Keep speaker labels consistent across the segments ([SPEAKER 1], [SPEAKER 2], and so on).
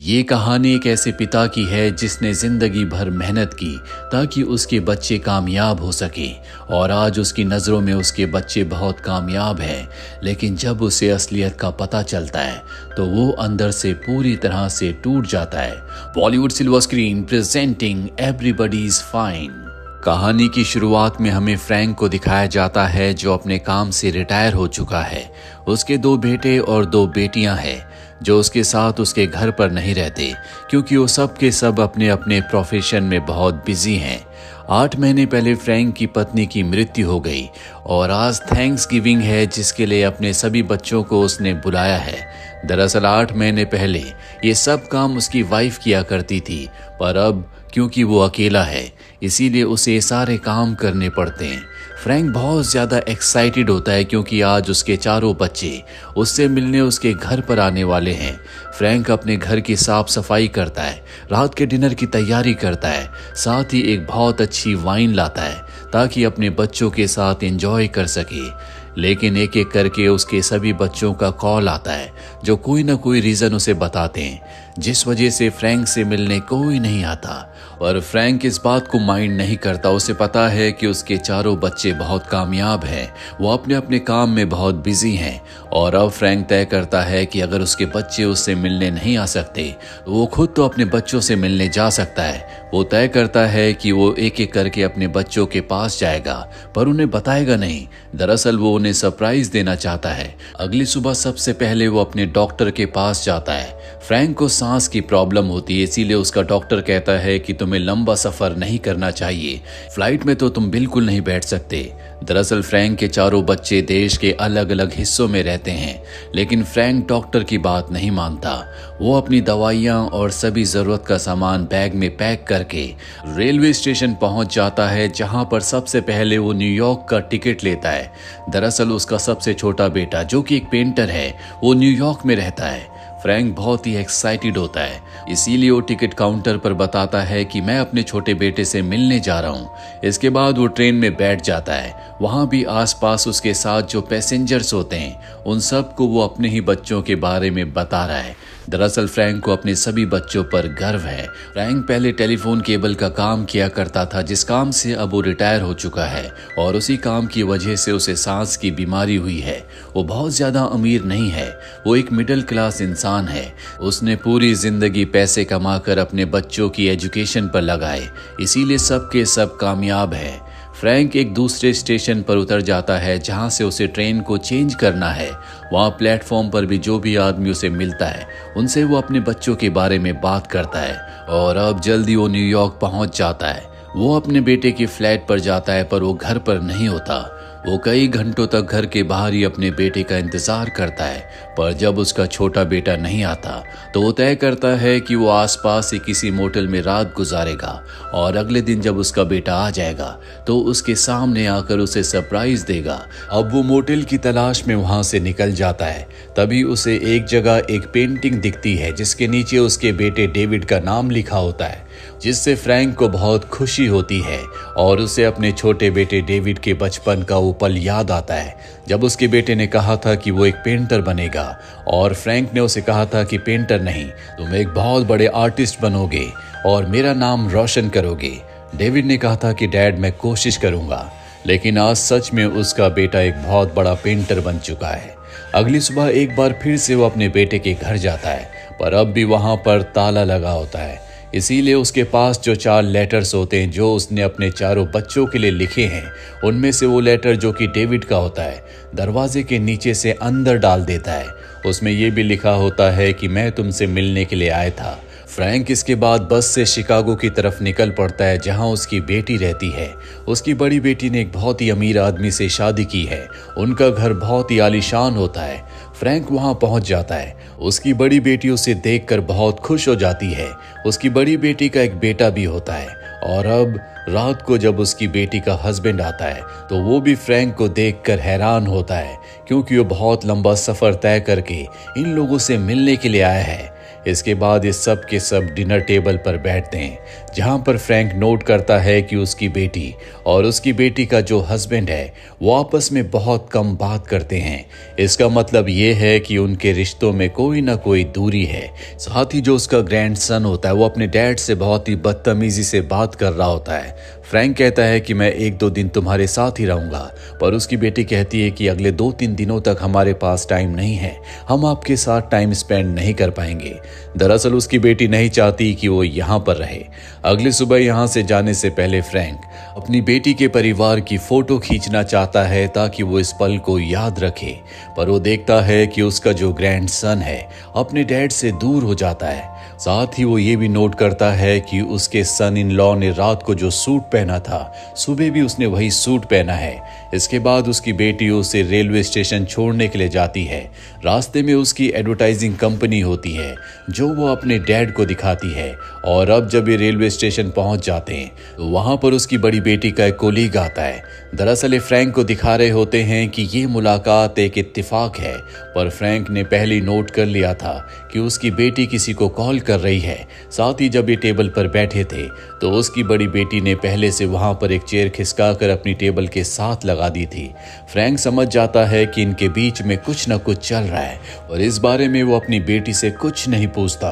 [SPEAKER 1] ये कहानी एक ऐसे पिता की है जिसने जिंदगी भर मेहनत की ताकि उसके बच्चे कामयाब हो सके और आज उसकी नज़रों में उसके बच्चे बहुत कामयाब हैं। लेकिन जब उसे असलियत का पता चलता है तो वो अंदर से पूरी तरह से टूट जाता है। Bollywood silver screen presenting everybody is fine. कहानी की शुरुआत में हमें फ्रैंक को दिखाया जाता है जो अपने काम से रिटायर हो चुका है। उसके 2 बेटे और 2 बेटियां हैं जो उसके साथ उसके घर पर नहीं रहते क्योंकि वो सब के सब अपने अपने प्रोफेशन में बहुत बिजी हैं। 8 महीने पहले फ्रैंक की पत्नी की मृत्यु हो गई और आज थैंक्स गिविंग है जिसके लिए अपने सभी बच्चों को उसने बुलाया है। दरअसल 8 महीने पहले ये सब काम उसकी वाइफ किया करती थी, पर अब क्योंकि वो अकेला है इसीलिए उसे सारे काम करने पड़ते हैं। फ्रैंक बहुत ज़्यादा एक्साइटेड होता है क्योंकि आज उसके 4 बच्चे उससे मिलने उसके घर पर आने वाले हैं। फ्रैंक अपने घर की साफ सफाई करता है, रात के डिनर की तैयारी करता है, साथ ही एक बहुत अच्छी वाइन लाता है ताकि अपने बच्चों के साथ एंजॉय कर सके। लेकिन एक एक करके उसके सभी बच्चों का कॉल आता है जो कोई ना कोई रीज़न उसे बताते हैं जिस वजह से फ्रैंक से मिलने कोई नहीं आता। और फ्रैंक इस बात को माइंड नहीं करता। उसे पता है कि उसके 4 बच्चे बहुत कामयाब हैं, वो अपने अपने काम में बहुत बिजी हैं और अब फ्रैंक तय करता है कि अगर उसके बच्चे उससे मिलने नहीं आ सकते तो वो खुद तो अपने बच्चों से मिलने जा सकता है। वो तय करता है कि वो एक एक करके अपने बच्चों के पास जाएगा पर उन्हें बताएगा नहीं। दरअसल वो उन्हें सरप्राइज देना चाहता है। अगली सुबह सबसे पहले वो अपने डॉक्टर के पास जाता है। फ्रैंक को सांस की प्रॉब्लम होती है इसीलिए उसका डॉक्टर कहता है कि तुम्हें लंबा सफर नहीं करना चाहिए, फ्लाइट में तो तुम बिल्कुल नहीं बैठ सकते। दरअसल फ्रैंक के 4 बच्चे देश के अलग अलग हिस्सों में रहते हैं लेकिन फ्रैंक डॉक्टर की बात नहीं मानता। वो अपनी दवाइयाँ और सभी ज़रूरत का सामान बैग में पैक करके रेलवे स्टेशन पहुंच जाता है जहां पर सबसे पहले वो न्यूयॉर्क का टिकट लेता है। दरअसल उसका सबसे छोटा बेटा जो कि एक पेंटर है वो न्यूयॉर्क में रहता है। फ्रैंक बहुत ही एक्साइटेड होता है इसीलिए वो टिकट काउंटर पर बताता है कि मैं अपने छोटे बेटे से मिलने जा रहा हूँ। इसके बाद वो ट्रेन में बैठ जाता है। वहाँ भी आसपास उसके साथ जो पैसेंजर्स होते हैं उन सब को वो अपने ही बच्चों के बारे में बता रहा है। दरअसल फ्रैंक को अपने सभी बच्चों पर गर्व है। फ्रैंक पहले टेलीफोन केबल का काम किया करता था जिस काम से अब वो रिटायर हो चुका है और उसी काम की वजह से उसे सांस की बीमारी हुई है। वो बहुत ज्यादा अमीर नहीं है, वो एक मिडिल क्लास इंसान है। उसने पूरी जिंदगी पैसे कमाकर अपने बच्चों की एजुकेशन पर लगाए इसीलिए सबके सब कामयाब है। फ्रैंक एक दूसरे स्टेशन पर उतर जाता है जहां से उसे ट्रेन को चेंज करना है। वहां प्लेटफॉर्म पर भी जो भी आदमी उसे मिलता है उनसे वो अपने बच्चों के बारे में बात करता है और अब जल्दी वो न्यूयॉर्क पहुंच जाता है। वो अपने बेटे के फ्लैट पर जाता है पर वो घर पर नहीं होता। वो कई घंटों तक घर के बाहर ही अपने बेटे का इंतजार करता है पर जब उसका छोटा बेटा नहीं आता तो वो तय करता है कि वो आसपास ही किसी मोटल में रात गुजारेगा और अगले दिन जब उसका बेटा आ जाएगा तो उसके सामने आकर उसे सरप्राइज देगा। अब वो मोटल की तलाश में वहां से निकल जाता है। तभी उसे एक जगह एक पेंटिंग दिखती है जिसके नीचे उसके बेटे डेविड का नाम लिखा होता है जिससे फ्रैंक को बहुत खुशी होती है और उसे अपने छोटे बेटे डेविड के बचपन का वो पल याद आता है जब उसके बेटे ने कहा था कि वो एक पेंटर बनेगा और फ्रैंक ने उसे कहा था कि पेंटर नहीं, तुम एक बहुत बड़े आर्टिस्ट बनोगे और मेरा नाम रोशन करोगे। डेविड ने कहा था कि डैड मैं कोशिश करूंगा, लेकिन आज सच में उसका बेटा एक बहुत बड़ा पेंटर बन चुका है। अगली सुबह एक बार फिर से वो अपने बेटे के घर जाता है पर अब भी वहां पर ताला लगा होता है इसीलिए उसके पास जो 4 लेटर्स होते हैं जो उसने अपने 4 बच्चों के लिए लिखे हैं उनमें से वो लेटर जो कि डेविड का होता है दरवाजे के नीचे से अंदर डाल देता है। उसमें ये भी लिखा होता है कि मैं तुमसे मिलने के लिए आया था। फ्रैंक इसके बाद बस से शिकागो की तरफ निकल पड़ता है जहां उसकी बेटी रहती है। उसकी बड़ी बेटी ने एक बहुत ही अमीर आदमी से शादी की है। उनका घर बहुत ही आलीशान होता है। फ्रैंक वहां पहुंच जाता है। उसकी बड़ी बेटी उसे देखकर बहुत खुश हो जाती है। उसकी बड़ी बेटी का एक बेटा भी होता है और अब रात को जब उसकी बेटी का हस्बैंड आता है तो वो भी फ्रैंक को देखकर हैरान होता है क्योंकि वो बहुत लंबा सफर तय करके इन लोगों से मिलने के लिए आया है। इसके बाद ये सब के सब डिनर टेबल पर बैठते हैं, जहां पर फ्रैंक नोट करता है कि उसकी बेटी और उसकी बेटी का जो हस्बैंड है वो आपस में बहुत कम बात करते हैं। इसका मतलब ये है कि उनके रिश्तों में कोई ना कोई दूरी है। साथ ही जो उसका ग्रैंडसन होता है वो अपने डैड से बहुत ही बदतमीजी से बात कर रहा होता है। फ्रैंक कहता है कि मैं 1-2 दिन तुम्हारे साथ ही रहूंगा, पर उसकी बेटी कहती है कि अगले 2-3 दिनों तक हमारे पास टाइम नहीं है, हम आपके साथ टाइम स्पेंड नहीं कर पाएंगे। दरअसल उसकी बेटी नहीं चाहती कि वो यहाँ पर रहे। अगली सुबह यहाँ से जाने से पहले फ्रैंक अपनी बेटी के परिवार की फोटो खींचना चाहता है ताकि वो इस पल को याद रखे, पर वो देखता है कि उसका जो ग्रैंडसन है अपने डैड से दूर हो जाता है। साथ ही वो ये भी नोट करता है कि उसके सन इन लॉ ने रात को जो सूट पहना था, सुबह भी उसने वही सूट पहना है। इसके बाद उसकी बेटी उसे रेलवे स्टेशन छोड़ने के लिए जाती है। रास्ते में उसकी एडवर्टाइजिंग कंपनी होती है जो वो अपने डैड को दिखाती है, और अब जब ये रेलवे स्टेशन पहुंच जाते हैं तो वहां पर उसकी बड़ी बेटी का एक कोलीग आता है। दरअसल ये फ्रैंक को दिखा रहे होते हैं कि ये मुलाकात एक इत्तेफाक है, पर फ्रैंक ने पहले ही नोट कर लिया था कि उसकी बेटी किसी को कॉल कर रही है। साथ ही जब ये टेबल पर बैठे थे तो उसकी बड़ी बेटी ने पहले से वहां पर एक चेयर खिसकाकर अपनी टेबल के साथ लगा दी थी। फ्रैंक समझ जाता है कि इनके बीच में कुछ न कुछ चल रहा है, और इस बारे में वो अपनी बेटी से कुछ नहीं पूछता।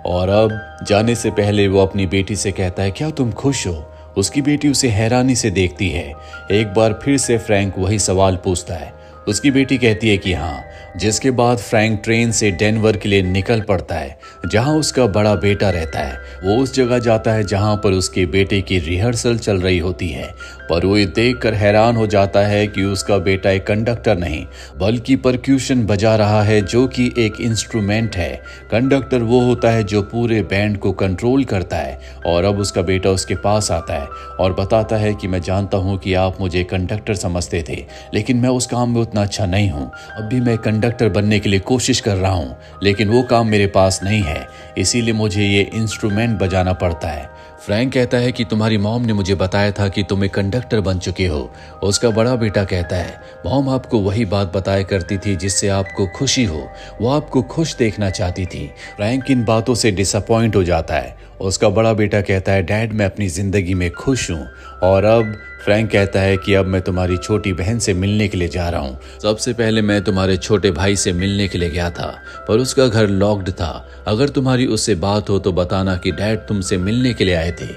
[SPEAKER 1] और अब जाने से पहले वो अपनी बेटी से कहता है, क्या तुम खुश हो? उसकी बेटी उसे हैरानी से देखती है। एक बार फिर से फ्रैंक वही सवाल पूछता है। उसकी बेटी कहती है कि हाँ, जिसके बाद फ्रैंक ट्रेन से डेनवर के लिए निकल पड़ता है, जहां उसका बड़ा बेटा रहता है। वो उस जगह जाता है जहां पर उसके बेटे की रिहर्सल चल रही होती है, पर वो ये देखकर हैरान हो जाता है कि उसका बेटा एक कंडक्टर नहीं बल्कि परक्यूशन बजा रहा है, जो कि एक इंस्ट्रूमेंट है। कंडक्टर वो होता है जो पूरे बैंड को कंट्रोल करता है। और अब उसका बेटा उसके पास आता है और बताता है कि मैं जानता हूँ कि आप मुझे कंडक्टर समझते थे, लेकिन मैं उस काम में उतना अच्छा नहीं हूँ। अब भी मैं कंडक्टर बनने के लिए कोशिश कर रहा हूँ, लेकिन वो काम मेरे पास नहीं है, इसीलिए मुझे ये इंस्ट्रूमेंट बजाना पड़ता है। फ्रैंक कहता है कि तुम्हारी मॉम ने मुझे बताया था कि तुम एक कंडक्टर बन चुके हो। उसका बड़ा बेटा कहता है, मॉम आपको वही बात बताया करती थी जिससे आपको खुशी हो, वो आपको खुश देखना चाहती थी। फ्रैंक इन बातों से डिसअपॉइंट हो जाता है। उसका बड़ा बेटा कहता है, डैड मैं अपनी जिंदगी में खुश हूँ। और अब फ्रैंक कहता है कि अब मैं तुम्हारी छोटी बहन से मिलने के लिए जा रहा हूँ। सबसे पहले मैं तुम्हारे छोटे भाई से मिलने के लिए गया था, पर उसका घर लॉक्ड था। अगर तुम्हारी उससे बात हो तो बताना कि डैड तुमसे मिलने के लिए आए थे।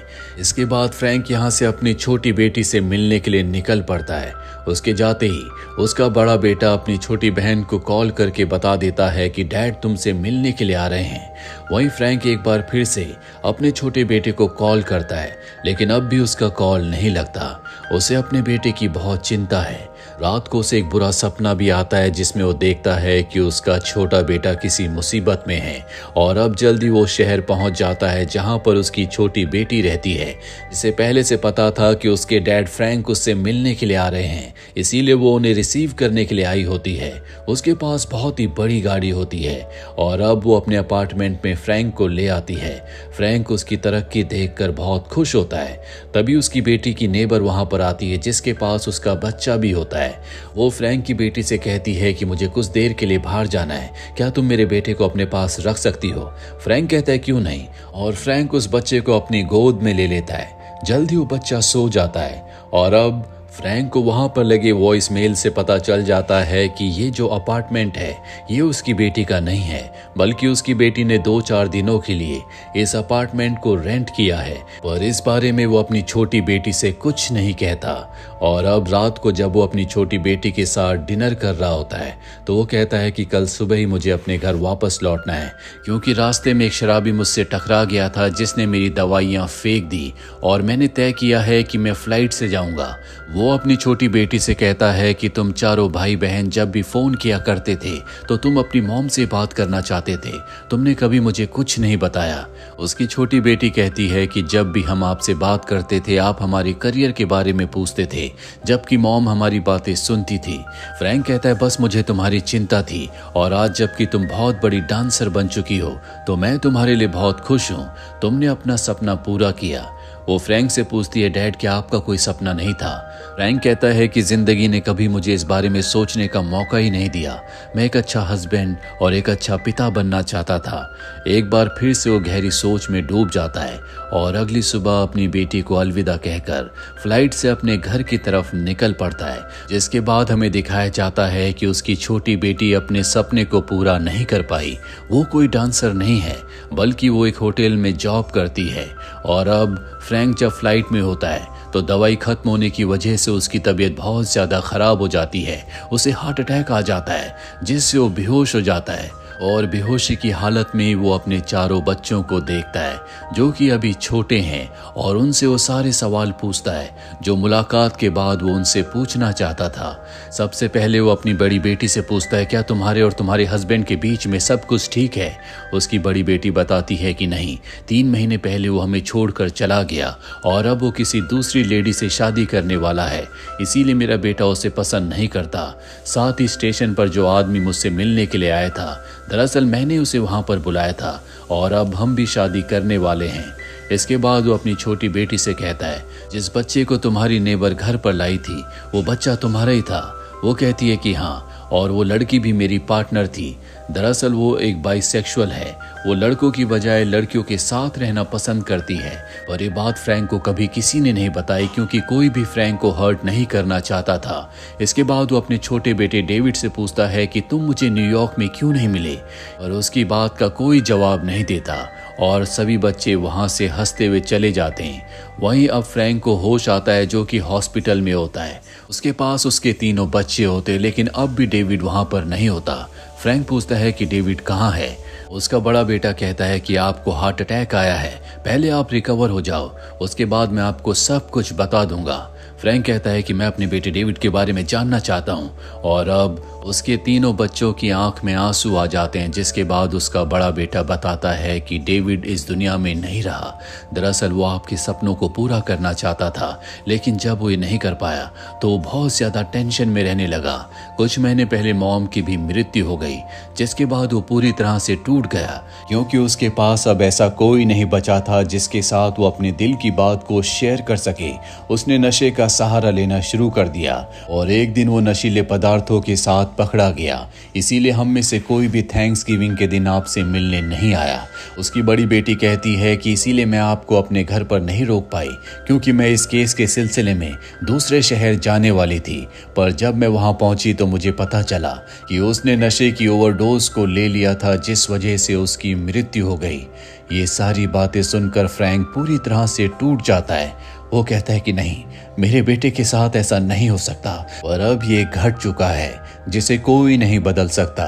[SPEAKER 1] इसके बाद फ्रैंक यहाँ से अपनी छोटी बेटी से मिलने के लिए निकल पड़ता है। उसके जाते ही उसका बड़ा बेटा अपनी छोटी बहन को कॉल करके बता देता है कि डैड तुमसे मिलने के लिए आ रहे हैं। वहीं फ्रैंक एक बार फिर से अपने छोटे बेटे को कॉल करता है, लेकिन अब भी उसका कॉल नहीं लगता। उसे अपने बेटे की बहुत चिंता है। रात को उसे एक बुरा सपना भी आता है जिसमें वो देखता है कि उसका छोटा बेटा किसी मुसीबत में है, और अब जल्दी वो शहर पहुंच जाता है जहां पर उसकी छोटी बेटी रहती है, जिसे पहले से पता था कि उसके डैड फ्रैंक उससे मिलने के लिए आ रहे हैं, इसीलिए वो उन्हें रिसीव करने के लिए आई होती है। उसके पास बहुत ही बड़ी गाड़ी होती है और अब वो अपने अपार्टमेंट में फ्रैंक को ले आती है। फ्रैंक उसकी तरक्की देखकर बहुत खुश होता है। तभी उसकी बेटी की नेबर वहां पर आती है जिसके पास उसका बच्चा भी होता है। वो फ्रैंक की बेटी से कहती है कि मुझे कुछ देर के लिए बाहर जाना है, क्या तुम मेरे बेटे को अपने पास रख सकती हो? फ्रैंक कहता है क्यों नहीं, और फ्रैंक उस बच्चे को अपनी गोद में ले लेता है। जल्दी वो बच्चा सो जाता है और अब फ्रैंक को वहां पर लगे वॉइस मेल से पता चल जाता है कि ये जो अपार्टमेंट है ये उसकी बेटी का नहीं है, बल्कि उसकी बेटी ने 2-4 दिनों के लिए इस अपार्टमेंट को रेंट किया है। पर इस बारे में वो अपनी छोटी बेटी से कुछ नहीं कहता। और अब रात को जब वो अपनी छोटी बेटी के साथ डिनर कर रहा होता है तो वो कहता है कि कल सुबह ही मुझे अपने घर वापस लौटना है, क्योंकि रास्ते में एक शराबी मुझसे टकरा गया था जिसने मेरी दवाइयाँ फेंक दी और मैंने तय किया है कि मैं फ्लाइट से जाऊँगा। वो अपनी छोटी बेटी से कहता है कि तुम चारों भाई बहन जब भी फोन किया करते थे तो तुम अपनी मॉम से बात करना चाहते थे, तुमने कभी मुझे कुछ नहीं बताया। उसकी छोटी बेटी कहती है कि जब भी हम आपसे बात करते थे आप हमारे करियर के बारे में पूछते थे, जबकि मॉम हमारी बातें सुनती थी। फ्रैंक कहता है बस मुझे तुम्हारी चिंता थी, और आज जबकि तुम बहुत बड़ी डांसर बन चुकी हो तो मैं तुम्हारे लिए बहुत खुश हूँ, तुमने अपना सपना पूरा किया। वो फ्रैंक से पूछती है, डैड क्या आपका कोई सपना नहीं था? फ्रैंक कहता है कि जिंदगी ने कभी मुझे इस बारे में सोचने का मौका ही नहीं दिया। मैं एक अच्छा हस्बैंड और एक अच्छा पिता बनना चाहता था। एक बार फिर से वो गहरी सोच में डूब जाता है और अगली सुबह अपनी बेटी को अलविदा कहकर फ्लाइट से अपने घर की तरफ निकल पड़ता है, जिसके बाद हमें दिखाया जाता है कि उसकी छोटी बेटी अपने सपने को पूरा नहीं कर पाई। वो कोई डांसर नहीं है, बल्कि वो एक होटल में जॉब करती है। और अब फ्रैंक जब फ्लाइट में होता है तो दवाई खत्म होने की वजह से उसकी तबीयत बहुत ज़्यादा ख़राब हो जाती है। उसे हार्ट अटैक आ जाता है, जिससे वो बेहोश हो जाता है और बेहोशी की हालत में वो अपने चारों बच्चों को देखता है जो कि अभी छोटे हैं, और उनसे वो सारे सवाल पूछता है जो मुलाकात के बाद वो उनसे पूछना चाहता था। सबसे पहले वो अपनी बड़ी बेटी से पूछता है, क्या तुम्हारे और तुम्हारे हस्बैंड के बीच में सब कुछ ठीक है? उसकी बड़ी बेटी बताती है कि नहीं, 3 महीने पहले वो हमें छोड़कर चला गया और अब वो किसी दूसरी लेडी से शादी करने वाला है, इसीलिए मेरा बेटा उसे पसंद नहीं करता। साथ ही स्टेशन पर जो आदमी मुझसे मिलने के लिए आया था, दरअसल मैंने उसे वहां पर बुलाया था और अब हम भी शादी करने वाले हैं। इसके बाद वो अपनी छोटी बेटी से कहता है, जिस बच्चे को तुम्हारी नेबर घर पर लाई थी वो बच्चा तुम्हारा ही था? वो कहती है कि हाँ, और वो लड़की भी मेरी पार्टनर थी। दरअसल वो एक बाइसेक्सुअल है, वो लड़कों की बजाय लड़कियों के साथ रहना पसंद करती है। और ये बात फ्रैंक को कभी किसी ने नहीं बताई, क्योंकि कोई भी फ्रैंक को हर्ट नहीं करना चाहता था। इसके बाद वो अपने छोटे बेटे डेविड से पूछता है कि तुम मुझे न्यूयॉर्क में क्यों नहीं मिले, और उसकी बात का कोई जवाब नहीं देता और सभी बच्चे वहां से हंसते हुए चले जाते हैं। वहीं अब फ्रैंक को होश आता है, जो कि हॉस्पिटल में होता है। उसके पास उसके 3 बच्चे होते, लेकिन अब भी डेविड वहां पर नहीं होता। फ्रैंक पूछता है कि डेविड कहाँ है? उसका बड़ा बेटा कहता है कि आपको हार्ट अटैक आया है, पहले आप रिकवर हो जाओ, उसके बाद मैं आपको सब कुछ बता दूंगा। फ्रैंक कहता है कि मैं अपने बेटे डेविड के बारे में जानना चाहता हूँ, और अब उसके 3 बच्चों की आंख में आंसू आ जाते हैं, जिसके बाद उसका बड़ा बेटा बताता है कि डेविड इस दुनिया में नहीं रहा। दरअसल वो आपके सपनों को पूरा करना चाहता था, लेकिन जब वो ये नहीं कर पाया तो वो बहुत ज़्यादा टेंशन में रहने लगा। कुछ महीने पहले मॉम की भी मृत्यु हो गई, जिसके बाद वो पूरी तरह से टूट गया, क्योंकि उसके पास अब ऐसा कोई नहीं बचा था जिसके साथ वो अपने दिल की बात को शेयर कर सके। उसने नशे का सहारा लेना शुरू कर दिया और एक दिन वो नशीले पदार्थों के साथ पकड़ा गया। इसीलिए हम में से कोई भी थैंक्सगिविंग के दिन आपसे मिलने नहीं आया। उसकी बड़ी बेटी कहती है कि इसीलिए मैं आपको अपने घर पर नहीं रोक पाई, क्योंकि मैं इस केस के सिलसिले में दूसरे शहर जाने वाली थी। पर जब मैं वहां पहुंची तो मुझे पता चला कि उसने नशे की ओवरडोज को ले लिया था, जिस वजह से उसकी मृत्यु हो गई। ये सारी बातें सुनकर फ्रैंक पूरी तरह से टूट जाता है। वो कहता है कि नहीं, मेरे बेटे के साथ ऐसा नहीं हो सकता, और अब ये घट चुका है जिसे कोई नहीं बदल सकता।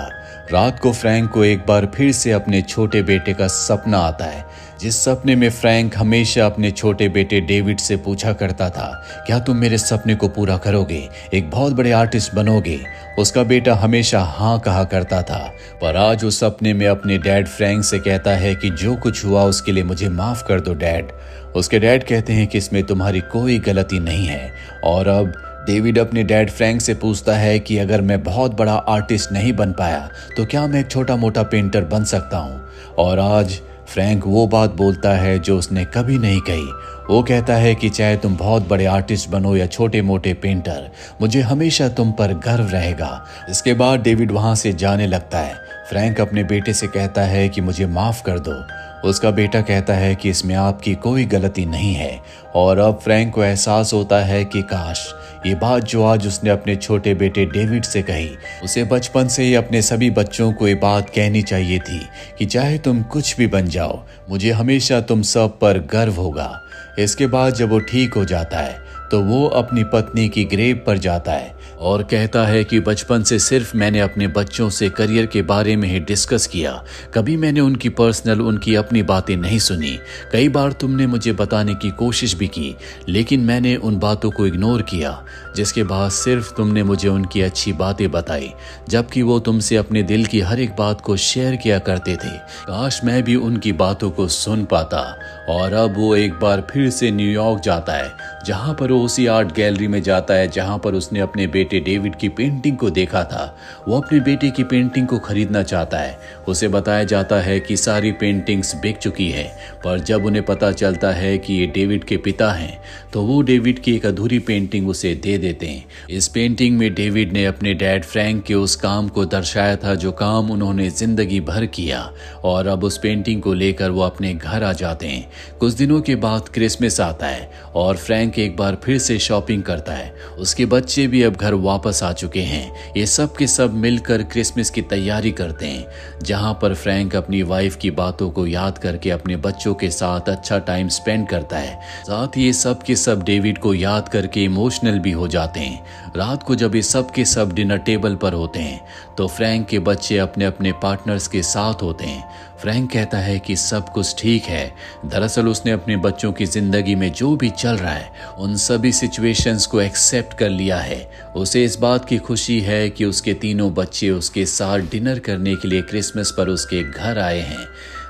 [SPEAKER 1] रात को फ्रैंक को एक बार फिर से अपने छोटे बेटे का सपना आता है, जिस सपने में फ्रैंक हमेशा अपने छोटे बेटे डेविड से पूछा करता था, क्या तुम मेरे सपने को पूरा करोगे, एक बहुत बड़े आर्टिस्ट बनोगे? उसका बेटा हमेशा हाँ कहा करता था। पर आज उस सपने में अपने डैड फ्रैंक से कहता है कि जो कुछ हुआ उसके लिए मुझे माफ कर दो डैड। उसके डैड कहते हैं कि इसमें तुम्हारी कोई गलती नहीं है। और अब डेविड अपने डैड फ्रैंक से पूछता है कि अगर मैं बहुत बड़ा आर्टिस्ट नहीं बन पाया तो क्या मैं एक छोटा मोटा पेंटर बन सकता हूँ? और आज फ्रैंक वो बात बोलता है जो उसने कभी नहीं कही। वो कहता है कि चाहे तुम बहुत बड़े आर्टिस्ट बनो या छोटे मोटे पेंटर, मुझे हमेशा तुम पर गर्व रहेगा। इसके बाद डेविड वहां से जाने लगता है। फ्रैंक अपने बेटे से कहता है कि मुझे माफ कर दो। उसका बेटा कहता है कि इसमें आपकी कोई गलती नहीं है। और अब फ्रैंक को एहसास होता है कि काश ये बात जो आज उसने अपने छोटे बेटे डेविड से कही, उसे बचपन से ही अपने सभी बच्चों को ये बात कहनी चाहिए थी कि चाहे तुम कुछ भी बन जाओ, मुझे हमेशा तुम सब पर गर्व होगा। इसके बाद जब वो ठीक हो जाता है तो वो अपनी पत्नी की ग्रेव पर जाता है और कहता है कि बचपन से सिर्फ मैंने अपने बच्चों से करियर के बारे में ही डिस्कस किया, कभी मैंने उनकी पर्सनल उनकी अपनी बातें नहीं सुनी। कई बार तुमने मुझे बताने की कोशिश भी की, लेकिन मैंने उन बातों को इग्नोर किया, जिसके बाद सिर्फ तुमने मुझे उनकी अच्छी बातें बताई, जबकि वो तुमसे अपने दिल की हर एक बात को शेयर किया करते थे। काश मैं भी उनकी बातों को सुन पाता। और अब वो एक बार फिर से न्यूयॉर्क जाता है, जहाँ पर वो उसी आर्ट गैलरी में जाता है जहाँ पर उसने अपने बेटे बेटे डेविड की पेंटिंग को देखा था। वो अपने बेटे की पेंटिंग को खरीदना चाहता है। उसे बताया जाता है कि सारी पेंटिंग्स बिक चुकी है, पर जब उन्हें पता चलता है कि ये डेविड के पिता हैं तो वो डेविड की एक अधूरी पेंटिंग उसे दे देते हैं। इस पेंटिंग में डेविड ने अपने डैड फ्रैंक के उस काम को दर्शाया था जो काम उन्होंने जिंदगी भर किया, और अब उस पेंटिंग को लेकर वो अपने घर आ जाते हैं। कुछ दिनों के बाद क्रिसमस आता है और फ्रैंक एक बार फिर से शॉपिंग करता है। उसके बच्चे भी अब घर वापस आ चुके हैं। ये सब के सब मिलकर क्रिसमस की तैयारी करते हैं, जहां पर फ्रैंक अपनी वाइफ की बातों को याद करके अपने बच्चों के साथ अच्छा टाइम स्पेंड करता है। साथ ही ये सब के सब डेविड को याद करके इमोशनल भी हो जाते हैं। रात को जब ये सब के सब डिनर टेबल पर होते हैं तो फ्रैंक के बच्चे अपने अपने पार्टनर्स के साथ होते हैं। फ्रैंक कहता है कि सब कुछ ठीक है। दरअसल उसने अपने बच्चों की जिंदगी में जो भी चल रहा है उन सभी सिचुएशंस को एक्सेप्ट कर लिया है। उसे इस बात की खुशी है कि उसके तीनों बच्चे उसके साथ डिनर करने के लिए क्रिसमस पर उसके घर आए हैं।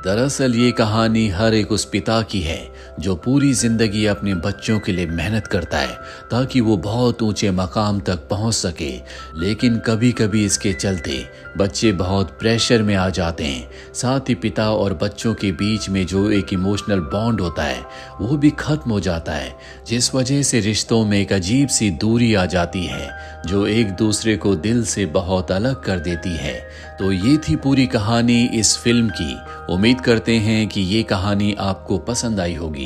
[SPEAKER 1] दरअसल ये कहानी हर एक उस पिता की है जो पूरी जिंदगी अपने बच्चों के लिए मेहनत करता है ताकि वो बहुत ऊंचे मकाम तक पहुंच सके, लेकिन कभी कभी इसके चलते बच्चे बहुत प्रेशर में आ जाते हैं। साथ ही पिता और बच्चों के बीच में जो एक इमोशनल बॉन्ड होता है वो भी खत्म हो जाता है, जिस वजह से रिश्तों में एक अजीब सी दूरी आ जाती है जो एक दूसरे को दिल से बहुत अलग कर देती है। तो ये थी पूरी कहानी इस फिल्म की। उम्मीद करते हैं कि ये कहानी आपको पसंद आई होगी।